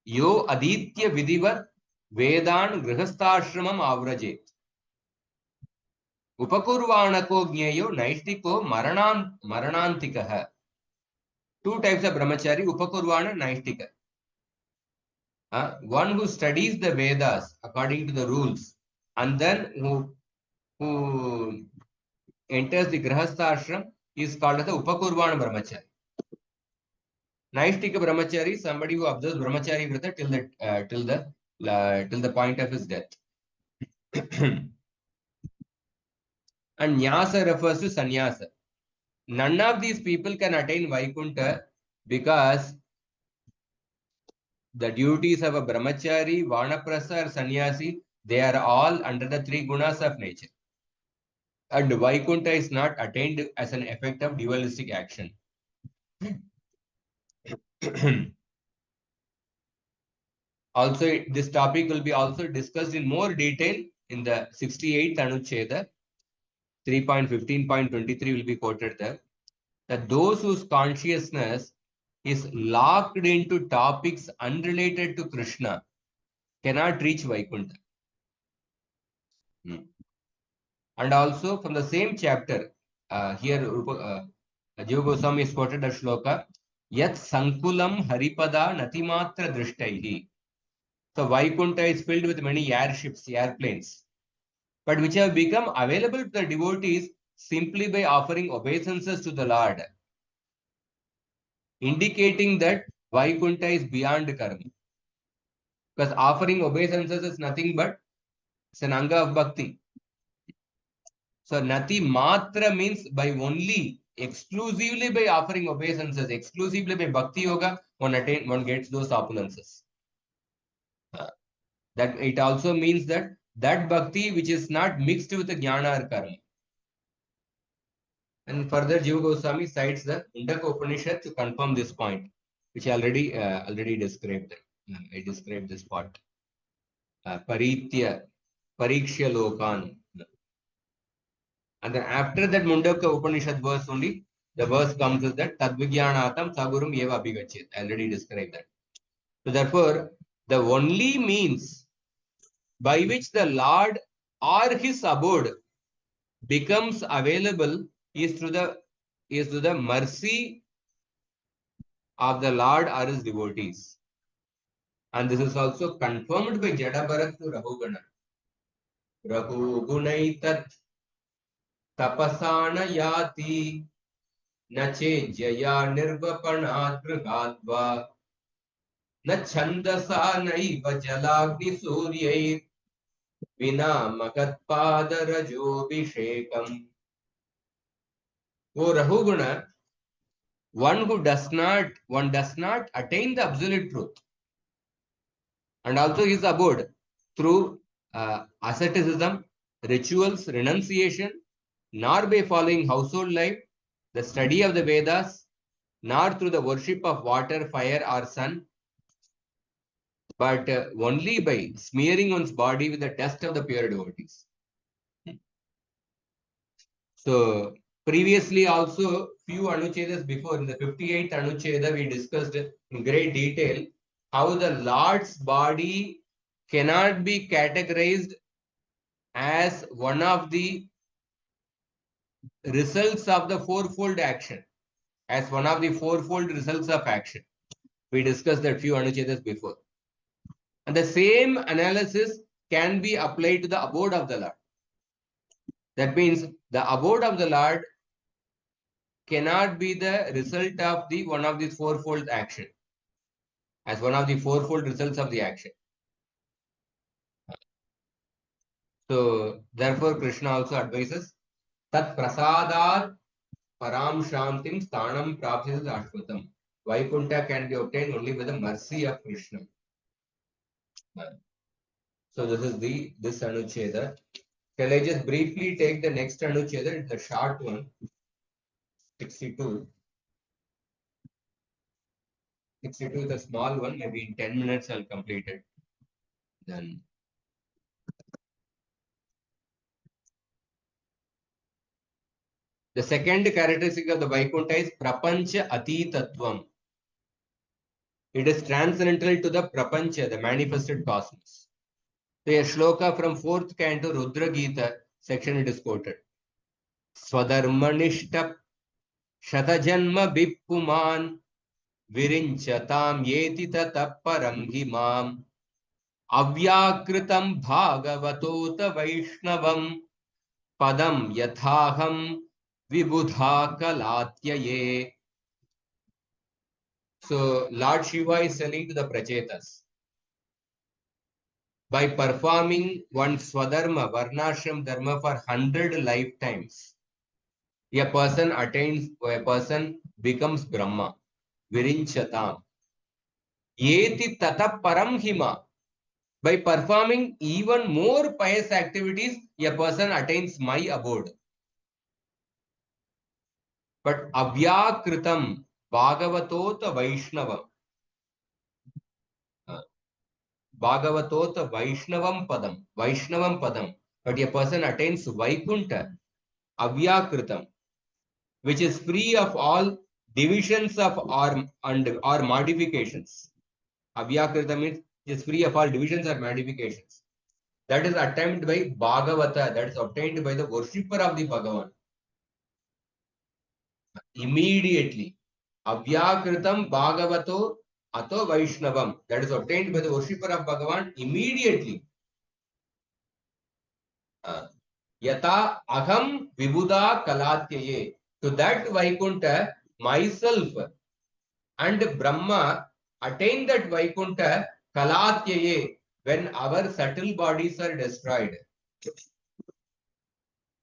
Yo aditya vidivat vedan grihasthashramam avrajet. Upakurvanako jnyeyo naistiko maranantikah. Two types of brahmachari, upakurvana, naistika. One who studies the Vedas according to the rules and then who enters the grahastha ashram is called as the upakurvana brahmachari. Naistika brahmachari is somebody who observes brahmachari vrata till the point of his death. And nyasa refers to sannyasa. None of these people can attain Vaikuntha because the duties of a brahmachari, vanaprastha or sannyasi, they are all under the three gunas of nature. And Vaikuntha is not attained as an effect of dualistic action. Also, this topic will be also discussed in more detail in the 68th Anuccheda. 3.15.23 will be quoted there. That those whose consciousness is locked into topics unrelated to Krishna cannot reach Vaikuntha. And also from the same chapter, here Jiva Goswami is quoted as shloka, Yat Sankulam Haripada Natimatra Drishtaihi. So Vaikunta is filled with many airships, airplanes, but which have become available to the devotees simply by offering obeisances to the Lord, indicating that Vaikunta is beyond karma. Because offering obeisances is nothing but it's an anga of bhakti. So Nati Matra means by only, exclusively by offering obeisances, exclusively by bhakti yoga, one gets those opulences. That it also means that that bhakti which is not mixed with the jnana or karma. And further, Jiva Goswami cites the Mundaka Upanishad to confirm this point, which I already described. I described this part. Paritya, Parikshya Lokan. And then after that Mundaka Upanishad verse only, the verse comes is that Tadvigyanatam Sagurum Eva Abhigachyet. I already described that. So therefore, the only means by which the Lord or his abode becomes available is through the mercy of the Lord or his devotees. And this is also confirmed by Jadabharat to Rahugana. Rahugunaitat tapasana yati nache jaya nirvapanat grhatva na chandasa naiva jalagni suryai vina magatpada rajobhishekam. O Rahuguna, one does not attain the absolute truth, and also his abode through asceticism, rituals, renunciation, nor by following household life, the study of the Vedas, nor through the worship of water, fire, or sun, but only by smearing one's body with the dust of the pure devotees. So, previously also, few anuchedas before, in the 58th anucheda, we discussed in great detail how the Lord's body cannot be categorized as one of the results of the fourfold action, as one of the fourfold results of action. We discussed that few anuchedas before. And the same analysis can be applied to the abode of the Lord. That means the abode of the Lord cannot be the result of the one of these fourfold action, as one of the fourfold results of the action. So therefore Krishna also advises tat prasadat param shantim sthanam prapsya ashvatam. Vaikunta can be obtained only with the mercy of Krishna. So this is this anucheda. Shall I just briefly take the next anucheda? It's a short one. 62. 62 is a small one. Maybe in 10 minutes I'll complete it. Then the second characteristic of the Vaikuntha is Prapancha Atitatvam. It is transcendental to the Prapancha, the manifested cosmos. So a shloka from 4th canto Rudra Gita section it is quoted. Swadharmanishta Shatajanma Bippuman Virinchatam Yeti Tataparam Himam Avyakritam Bhagavatota Vaishnavam Padam Yathaham Vibudha Kalatyaye. So Lord Shiva is telling to the Prachetas, by performing one Swadharma, Varnashram Dharma for 100 lifetimes, a person becomes Brahma. Virinchatam. Yeti tata paramhima. By performing even more pious activities, a person attains my abode. But avyakritam bhagavatota vaishnava. Bhagavatota vaishnavam padam. But a person attains Vaikunta, avyakritam, which is free of all divisions of or modifications. Avyakrita means it is free of all divisions or modifications. That is attained by Bhagavata, that is obtained by the worshipper of the Bhagavan. Immediately. Avyakritam bhagavato ato Vaishnavam. That is obtained by the worshipper of Bhagavan immediately. Yata aham vibuddha kalatyaye. To that Vaikunta, myself and Brahma attain that Vaikunta kalatyaye when our subtle bodies are destroyed.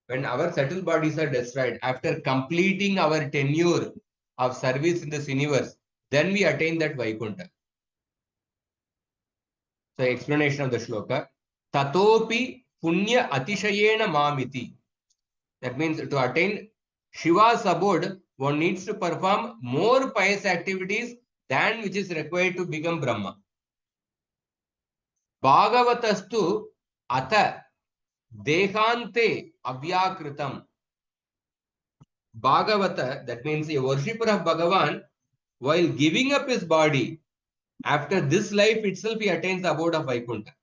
When our subtle bodies are destroyed, after completing our tenure of service in this universe, then we attain that Vaikunta. So, explanation of the shloka. Tatopi punya atishayena mamiti. That means to attain Shiva's abode, one needs to perform more pious activities than which is required to become Brahma. Bhagavatastu atha dehante avyakritam. Bhagavata, that means a worshipper of Bhagavan, while giving up his body, after this life itself he attains the abode of Vaikuntha.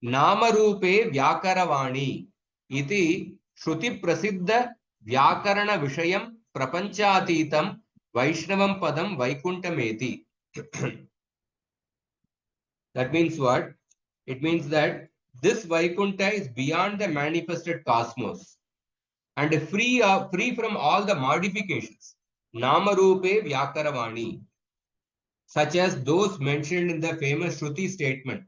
Namarupe Vyakaravani iti Shruti Prasiddha Vyakarana Vishayam Prapanchatitam Vaishnavam Padam Vaikuntameti. That means what? It means that this Vaikunta is beyond the manifested cosmos and free from all the modifications. Namarupe Vyakaravani, such as those mentioned in the famous Shruti statement.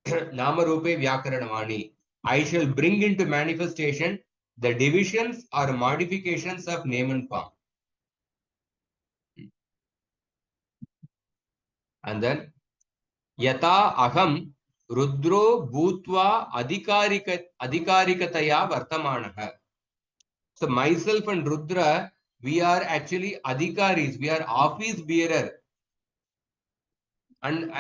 Namarupe Vyakaranavani. I shall bring into manifestation the divisions or modifications of name and form. And then Yata Aham Rudro Bhutva Adhikarikataya Vartamanaha. So myself and Rudra, we are actually adhikaris, we are office bearer. And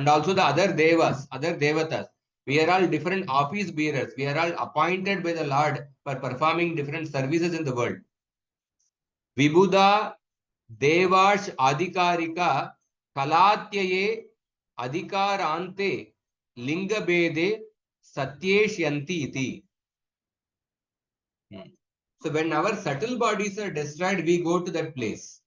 also the other devas, other devatas. We are all different office bearers. We are all appointed by the Lord for performing different services in the world. Vibhuda Devash Adhikarika Kalatyaye Adhikarante Lingabede Satyeshyanti iti. So when our subtle bodies are destroyed, we go to that place.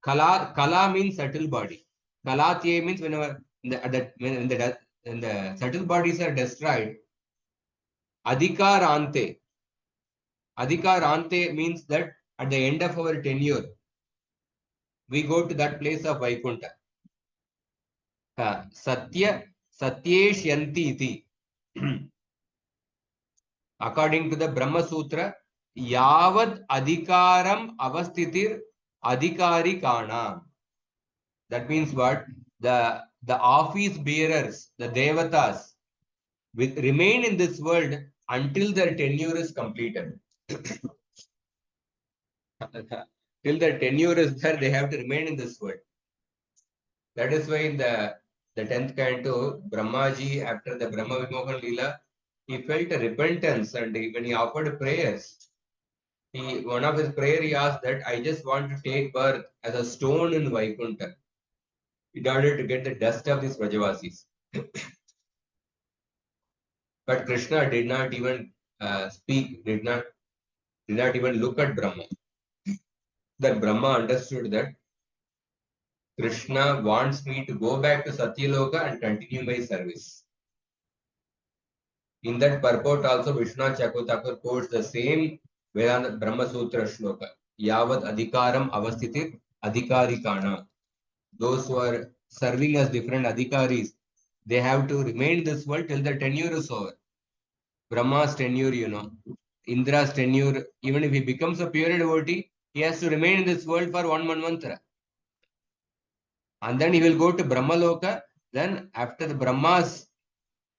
Kala means subtle body. Kalatye means whenever when the subtle bodies are destroyed, Adhikarante. Adhikarante means that at the end of our tenure, we go to that place of Vaikunta. Satyeshyanti iti. According to the Brahma Sutra, Yavad Adhikaram Avastitir Adhikari Kana. That means what? The office bearers, the devatas, remain in this world until their tenure is completed. Till their tenure is there, they have to remain in this world. That is why in the 10th canto, Brahmaji, after the Brahma Vimohan Leela, he felt a repentance, and when he offered prayers, one of his prayer he asked that I just want to take birth as a stone in Vaikunta in order to get the dust of these Vrajavasis. But Krishna did not even speak, did not even look at Brahma. Then Brahma understood that Krishna wants me to go back to Satyaloka and continue my service. In that purport also, Vishwanath Chakravarti quotes the same Vedanta Brahma Sutra shloka. Yavad adhikaram avasthitir adhikarikana. Those who are serving as different adhikaris, they have to remain in this world till their tenure is over. Brahma's tenure, Indra's tenure, even if he becomes a pure devotee, he has to remain in this world for one manvantara. And then he will go to Brahmaloka. Then after the Brahma's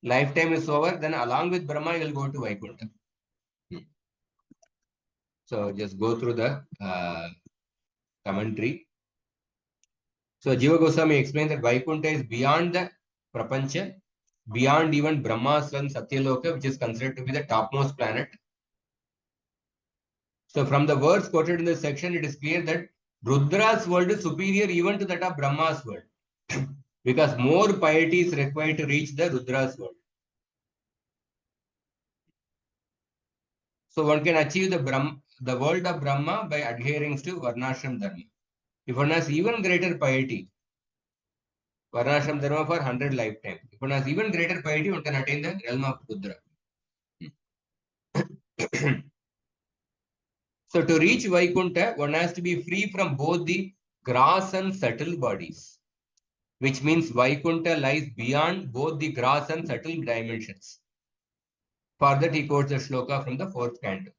lifetime is over, then along with Brahma, he will go to Vaikuntha. So just go through the commentary. So Jiva Goswami explained that Vaikuntha is beyond the Prapancha, beyond even Brahma's son Satyaloka, which is considered to be the topmost planet. So from the words quoted in this section, it is clear that Rudra's world is superior even to that of Brahma's world. Because more piety is required to reach the Rudra's world. So one can achieve the world of Brahma by adhering to Varnashram Dharma. If one has even greater piety, Varnashram Dharma for 100 lifetimes. If one has even greater piety, one can attain the realm of Rudra. So to reach Vaikuntha, one has to be free from both the gross and subtle bodies, which means Vaikuntha lies beyond both the gross and subtle dimensions. For that, he quotes the shloka from the fourth canto.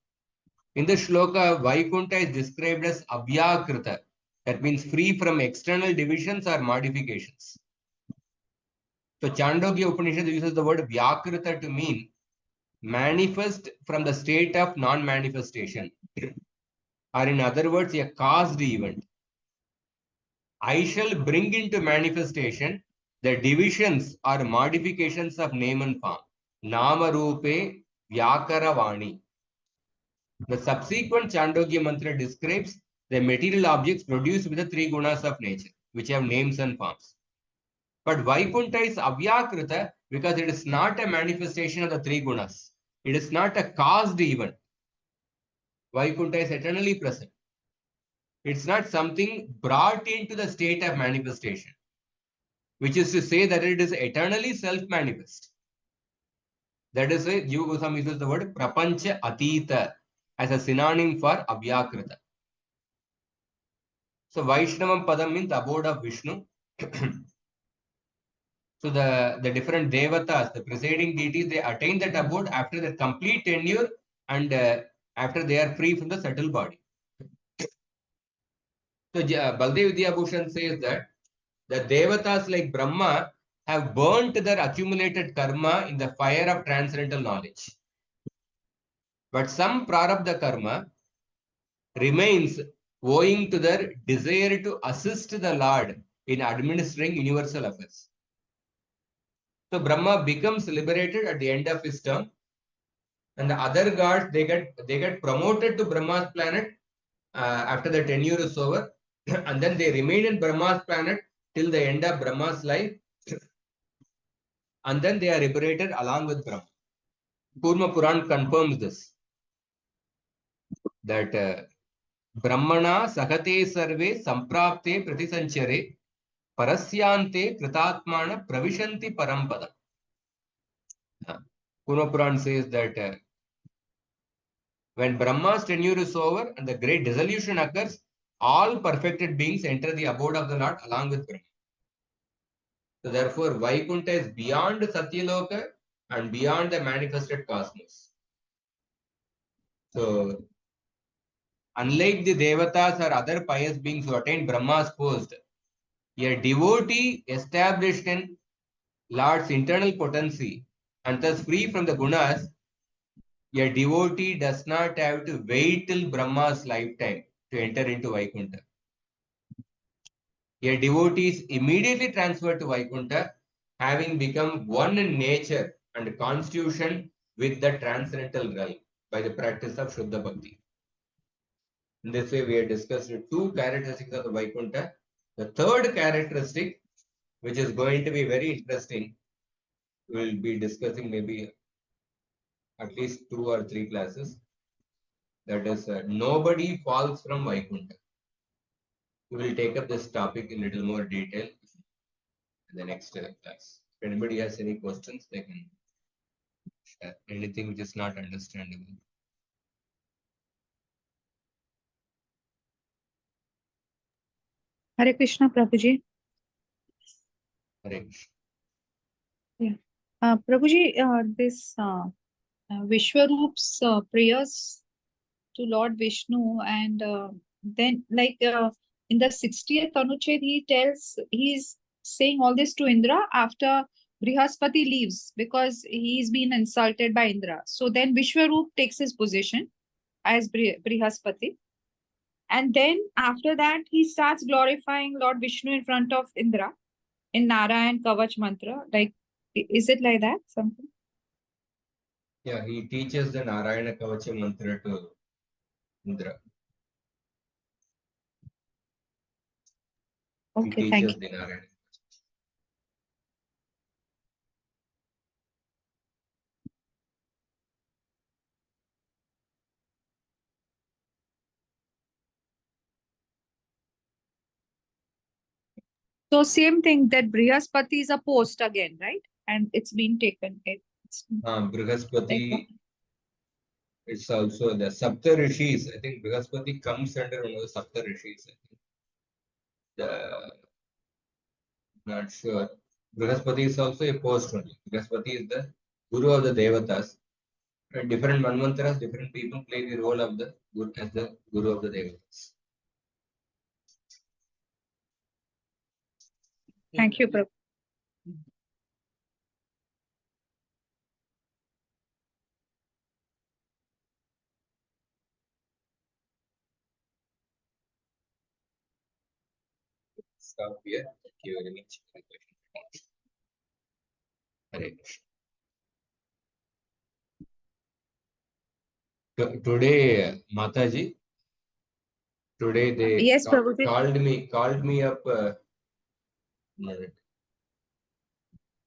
In the shloka, Vaikuntha is described as Avyakrita, that means free from external divisions or modifications. So Chandogya Upanishad uses the word Vyakrita to mean manifest from the state of non-manifestation, or in other words, a caused event. I shall bring into manifestation the divisions or modifications of name and form. Nama Rupe Vyakaravani. The subsequent Chandogya mantra describes the material objects produced with the three gunas of nature, which have names and forms. But Vaikuntha is Avyakrita because it is not a manifestation of the three gunas. It is not a caused event. Vaikuntha is eternally present. It's not something brought into the state of manifestation, which is to say that it is eternally self-manifest. That is why Jiva Goswami uses the word Prapancha Atita as a synonym for Avyakrita. So Vaishnavam Padam means abode of Vishnu. So the different devatas, the presiding deities, they attain that abode after their complete tenure and after they are free from the subtle body. So Baldev Vidyabhushan says that the devatas like Brahma have burnt their accumulated karma in the fire of transcendental knowledge. But some prarabdha karma remains owing to their desire to assist the Lord in administering universal affairs. So Brahma becomes liberated at the end of his term, and the other gods they get promoted to Brahma's planet after the tenure is over, and then they remain in Brahma's planet till the end of Brahma's life, and then they are liberated along with Brahma. Kurma Puran confirms this, that Brahmana Sakate Sarve Samprapte Pratisanchare Parasyante Kritatmana Pravishanti Parampada. Kurma Puran says that when Brahma's tenure is over and the great dissolution occurs, all perfected beings enter the abode of the Lord along with Brahma. So therefore, Vaikuntha is beyond Satyaloka and beyond the manifested cosmos. So, unlike the Devatas or other pious beings who attain Brahma's post, a devotee established in Lord's internal potency and thus free from the gunas, a devotee does not have to wait till Brahma's lifetime to enter into Vaikuntha. A devotee is immediately transferred to Vaikuntha, having become one in nature and constitution with the transcendental realm by the practice of Shuddha Bhakti. In this way, we have discussed two characteristics of the Vaikuntha. The third characteristic, which is going to be very interesting, we'll be discussing maybe at least 2 or 3 classes. That is, nobody falls from Vaikuntha. We will take up this topic in little more detail in the next class. If anybody has any questions, they can share anything which is not understandable. Hare Krishna, Prabhuji. Hare Krishna. Yeah. Prabhuji, this Vishwarup's prayers to Lord Vishnu, and then in the 60th Anuched, he's saying all this to Indra after Brihaspati leaves because he's been insulted by Indra. So then Vishwarup takes his position as Brihaspati. And then after that, he starts glorifying Lord Vishnu in front of Indra in Narayan Kavach mantra. Like, is it like that? Something? Yeah, he teaches the Narayana Kavacha mantra to Indra. Okay, He thank teaches you. the Narayana. So same thing that Brihaspati is a post again, right? And it's been taken. It's like Brihaspati, it's also the Sapta Rishis. I think Brihaspati comes under one of the Sapta Rishis. I think. Not sure. Brihaspati is also a post only. Brihaspati is the Guru of the Devatas. And different Manvantaras, different people play the role of the Guru as the Guru of the Devatas. thank you, Prabhu. Stop here. Thank you very much. Hare Krishna. Today, Mataji, today they Yes, Prabhuji. called me up.